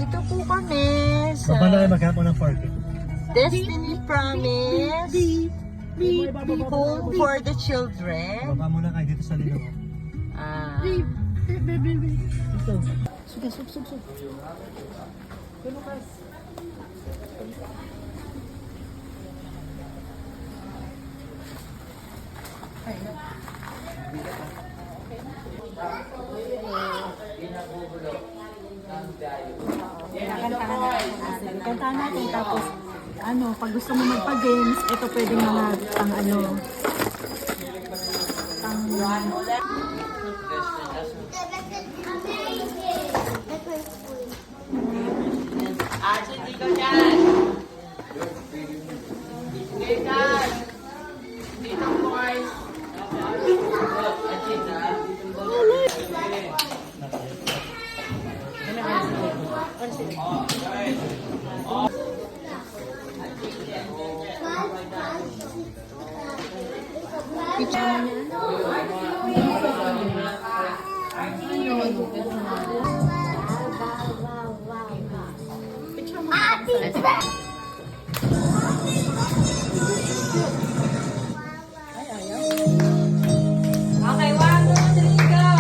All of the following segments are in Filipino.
Dito po kami sa Baba na kayo maghapon ng parking. Destiny Promise Home for the Children. Baba muna kayo dito sa lino. Ah, Ito. sige, sub. Kantahan natin tapos pag gusto mo magpa-games, ito pwedeng mga pang Ate, dito dyan. Dito boys. Okay, 1, 2, 3, go!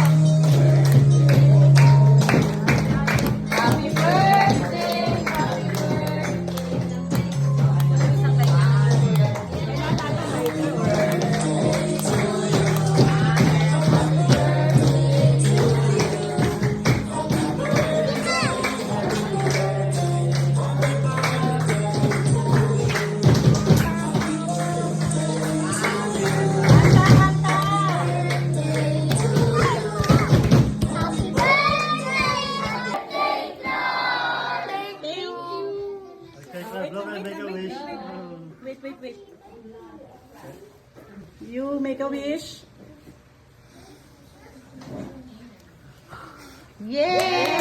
Happy birthday! Okay, blow and make a wish. Wait. You make a wish. Yay!